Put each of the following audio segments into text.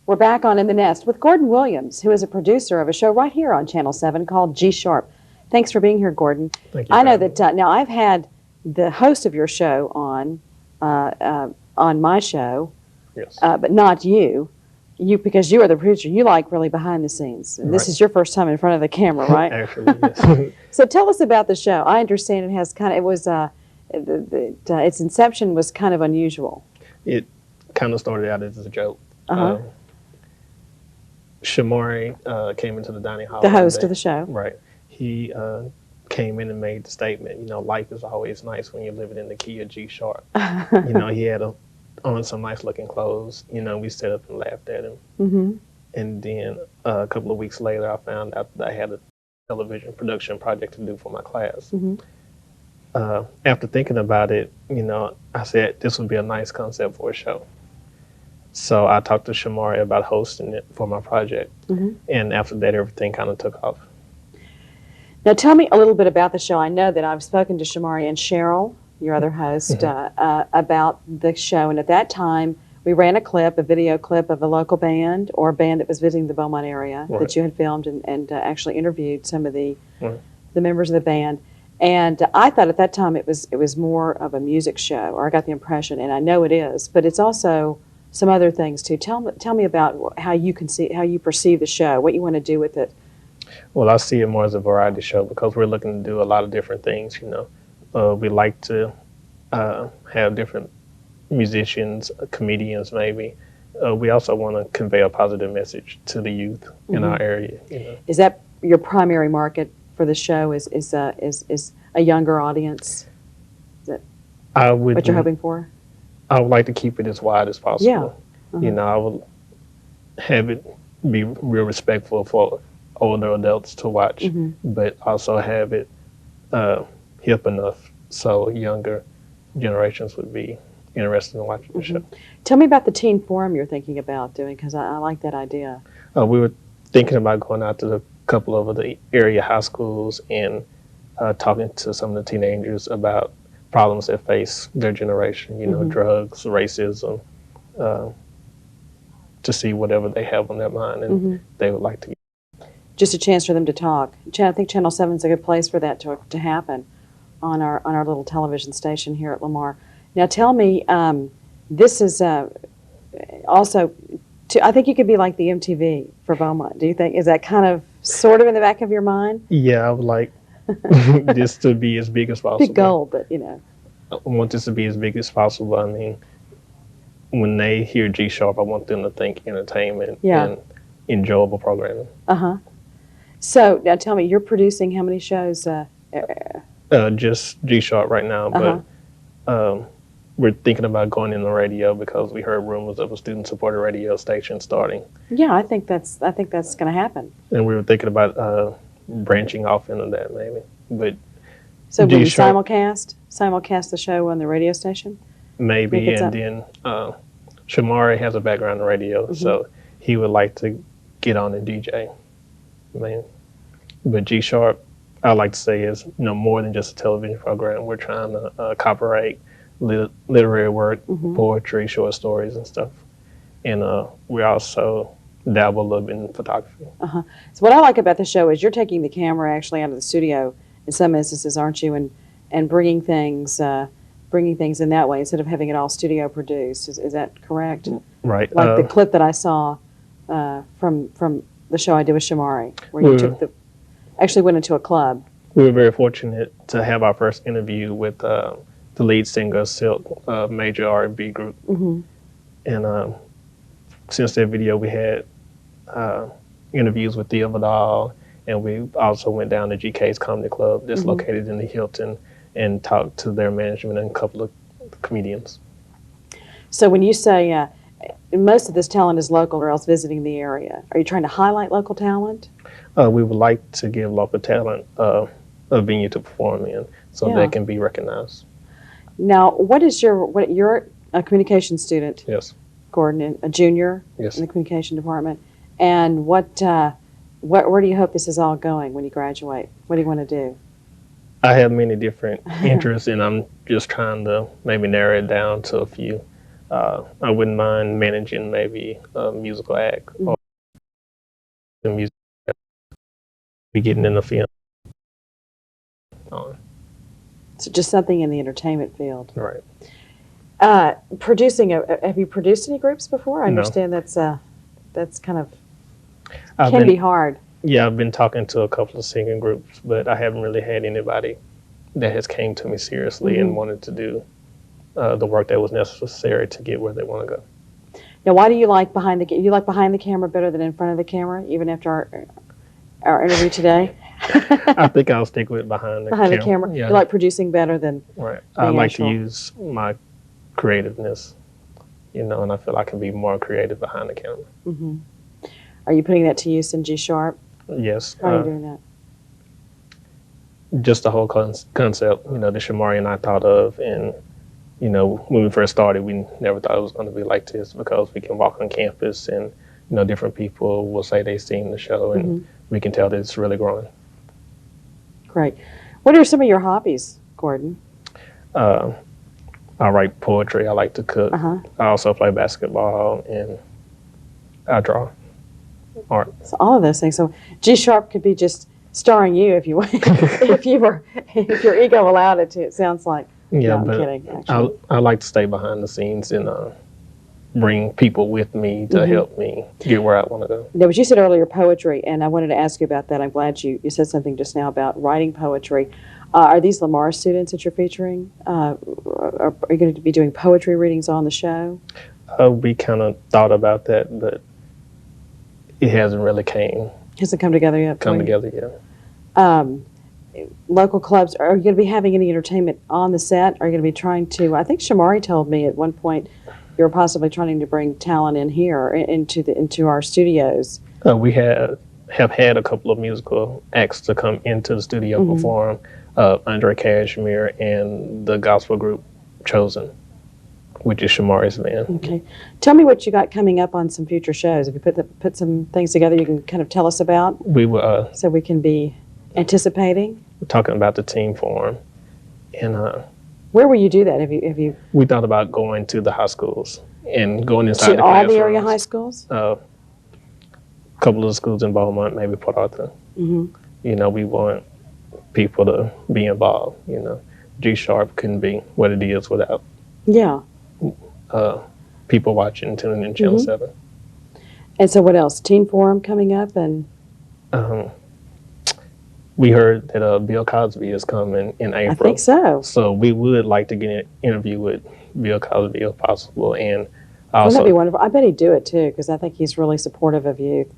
We're back on In the Nest with Gordon Williams, who is a producer of a show right here on Channel 7 called G Sharp. Thanks for being here, Gordon. Thank you. I know that now I've had the host of your show on my show, Yes. but not you. You, because you are the producer, you like really behind the scenes. And this Right. is your first time in front of the camera, right? Actually, yes. So tell us about the show. I understand it has kind of, it was, its inception was kind of unusual. It kind of started out as a joke. Uh-huh. Shamari came into the dining hall. The one host day. of the show. Right. He came in and made the statement, life is always nice when you're living in the key of G sharp. He had on some nice looking clothes. We sat up and laughed at him. Mm-hmm. And then a couple of weeks later, I found out that I had a television production project to do for my class. Mm-hmm. After thinking about it, I said this would be a nice concept for a show. So I talked to Shamari about hosting it for my project. Mm-hmm. And after that, everything kind of took off. Now tell me a little bit about the show. I know that I've spoken to Shamari and Cheryl, your other host, about the show. And at that time, we ran a video clip of a local band or a band that was visiting the Beaumont area that you had filmed and actually interviewed some of the members of the band. And I thought at that time it was more of a music show, or I got the impression, and I know it is, but it's also some other things too. Tell me about how you perceive the show, what you want to do with it. Well, I see it more as a variety show because we're looking to do a lot of different things. We like to have different musicians, comedians, maybe. We also want to convey a positive message to the youth in our area. Is that your primary market for the show? Is a younger audience? Is that what you're hoping for? I would like to keep it as wide as possible. Yeah. I would have it be real respectful for older adults to watch, but also have it hip enough so younger generations would be interested in watching the show. Tell me about the teen forum you're thinking about doing, because I like that idea. We were thinking about going out to a couple of the area high schools and talking to some of the teenagers about problems that face their generation, drugs, racism, to see whatever they have on their mind and they would like to get. Just a chance for them to talk. I think Channel 7 is a good place for that to happen on our little television station here at Lamar. Now tell me, this is also, I think you could be like the MTV for Beaumont. Do you think, is that kind of sort of in the back of your mind? Yeah, I would like this to be as big as possible. Big goal, but I want this to be as big as possible. I mean, when they hear G Sharp, I want them to think entertainment and enjoyable programming. So now tell me, you're producing how many shows? Just G Sharp right now, but we're thinking about going in the radio because we heard rumors of a student-supported radio station starting. Yeah, I think that's going to happen. And we were thinking about branching off into that maybe. But so will you simulcast the show on the radio station? Maybe, and then Shamari has a background in radio, so he would like to get on and DJ. But G Sharp, I like to say, is more than just a television program. We're trying to copyright literary work, poetry, short stories, and stuff. And we also dabble a little bit in photography. So what I like about the show is you're taking the camera actually out of the studio in some instances, aren't you? And bringing things in that way instead of having it all studio produced. Is that correct? Right. Like the clip that I saw from the show I did with Shamari, where you actually went into a club. We were very fortunate to have our first interview with the lead singer of Silk, a major R&B group. And since that video, we had interviews with Thea Vidal, and we also went down to GK's Comedy Club that's located in the Hilton and talked to their management and a couple of comedians. So when you say most of this talent is local or else visiting the area, are you trying to highlight local talent? We would like to give local talent a venue to perform in so they can be recognized. Now, you're a communication student? Yes. Gordon, a junior in the communication department. And where do you hope this is all going when you graduate? What do you want to do? I have many different interests, and I'm just trying to maybe narrow it down to a few. I wouldn't mind managing maybe a musical act or the music, be getting in the film. So just something in the entertainment field. Right. Producing, have you produced any groups before? I No. understand that's kind of, I've can been, be hard. Yeah, I've been talking to a couple of singing groups, but I haven't really had anybody that has came to me seriously and wanted to do the work that was necessary to get where they want to go. Now, why do you like behind the camera better than in front of the camera, even after our interview today? I think I'll stick with behind the camera. Yeah. Yeah. You like producing better than Right. I like actual. to use my creativeness, and I feel I can be more creative behind the camera. Mm-hmm. Are you putting that to use in G sharp? Yes. How are you doing that? Just the whole concept, that Shamari and I thought of, and when we first started, we never thought it was going to be like this, because we can walk on campus and different people will say they've seen the show, and we can tell that it's really growing. Great. What are some of your hobbies, Gordon? I write poetry. I like to cook. Uh-huh. I also play basketball, and I draw art. So all of those things. So G sharp could be just starring you if you if your ego allowed it to. It sounds like. Yeah, no, I'm but kidding, actually. I like to stay behind the scenes and bring people with me to help me get where I want to go. No, but you said earlier poetry, and I wanted to ask you about that. I'm glad you said something just now about writing poetry. Are these Lamar students that you're featuring? Are you going to be doing poetry readings on the show? We kind of thought about that, but it hasn't really Hasn't come together yet? come together yet. Local clubs, are you going to be having any entertainment on the set? Are you going to be trying to, I think Shamari told me at one point you were possibly trying to bring talent in here into our studios. We have had a couple of musical acts to come into the studio perform. Andre Cashmere and the gospel group Chosen, which is Shamari's band. Okay. Tell me what you got coming up on some future shows. If you put some things together you can kind of tell us about, We were so we can be anticipating. talking about the team forum, and Where will you do that? Have you we thought about going to the high schools and going inside to the all classrooms. the area high schools? A couple of the schools in Beaumont, maybe Port Arthur. Mm-hmm. We want people to be involved. G sharp couldn't be what it is without Yeah. people watching, tuning in Channel 7. And so what else? Teen Forum coming up, and We heard that Bill Cosby is coming in April. I think so. So we would like to get an interview with Bill Cosby if possible, and Wouldn't also that be wonderful? I bet he'd do it too, because I think he's really supportive of youth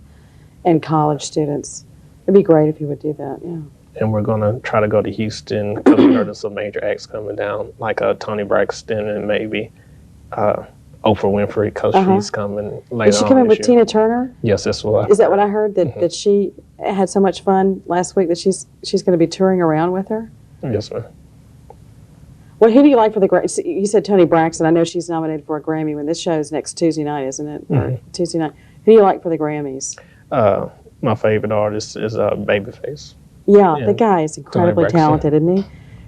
and college students. It'd be great if he would do that. Yeah. and we're going to try to go to Houston because we heard of some major acts coming down, like Toni Braxton and maybe Oprah Winfrey, because she's coming later on. Is she coming with this year. Tina Turner? Yes, that's what. Is that what I heard? That she had so much fun last week that she's going to be touring around with her? Yes, ma'am. Well, who do you like for the Grammy? You said Toni Braxton. I know she's nominated for a Grammy when this show's next Tuesday night, isn't it? Or Tuesday night. Who do you like for the Grammys? My favorite artist is Babyface. Yeah, the guy is incredibly Braxton. talented, isn't he?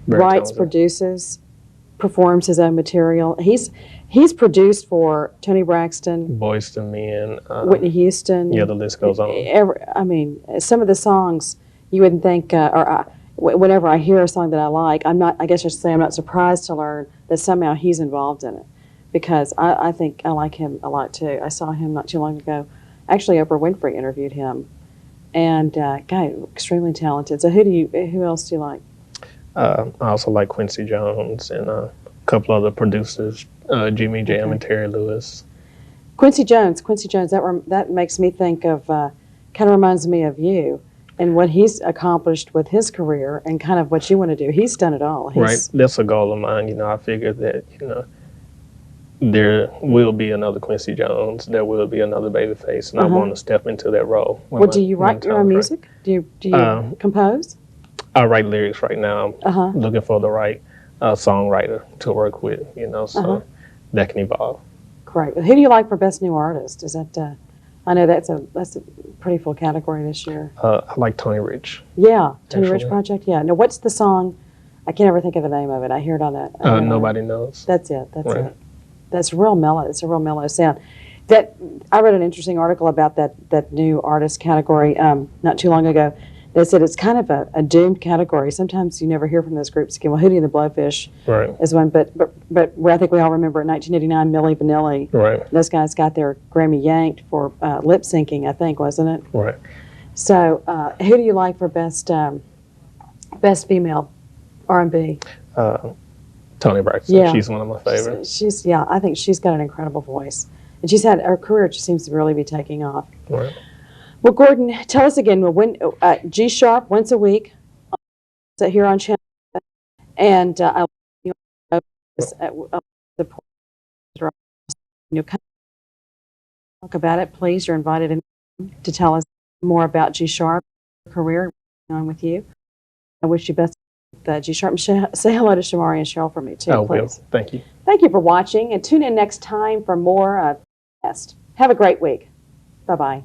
Very Writes, talented. produces, performs his own material. He's produced for Toni Braxton, Boyz II Men. Whitney Houston. Yeah, the list goes on. Some of the songs you wouldn't think, whenever I hear a song that I like, I guess I should say I'm not surprised to learn that somehow he's involved in it, because I think I like him a lot too. I saw him not too long ago. Actually, Oprah Winfrey interviewed him, and guy extremely talented. So who else do you like? I also like Quincy Jones and a couple other producers, Jimmy Jam and Terry Lewis. Quincy Jones, that makes me think of, kind of reminds me of you and what he's accomplished with his career and kind of what you want to do. He's done it all. Right, that's a goal of mine. I figured that, there will be another Quincy Jones, there will be another Babyface, and I want to step into that role. Well, do you write your own music? Do you compose? I write lyrics right now. I'm looking for the right songwriter to work with, so that can evolve. Great. Who do you like for Best New Artist? Is that, I know that's a pretty full category this year. I like Tony Rich. Yeah, Tony Rich Actually. Project, yeah. Now, what's the song? I can't ever think of the name of it. I hear it on that. Nobody Knows. That's it, Right. it. that's real mellow. It's a real mellow sound. That I read an interesting article about that new artist category not too long ago. They said it's kind of a doomed category. Sometimes you never hear from those groups again. Well, Hootie and the Blowfish is one, but I think we all remember in 1989, Milli Vanilli. Right. Those guys got their Grammy yanked for lip syncing, I think, wasn't it? Right. So, who do you like for best female R&B? Toni Braxton. Yeah. She's one of my favorites. I think she's got an incredible voice, and her career just seems to really be taking off. Right. Well, Gordon, tell us again. When G Sharp once a week, here on Channel, and I the talk about it. Please, you're invited in to tell us more about G Sharp career on with you. I wish you best with G Sharp. Say hello to Shamari and Cheryl for me too, Oh, please. well, thank you. Thank you for watching, and tune in next time for more. Have a great week. Bye bye.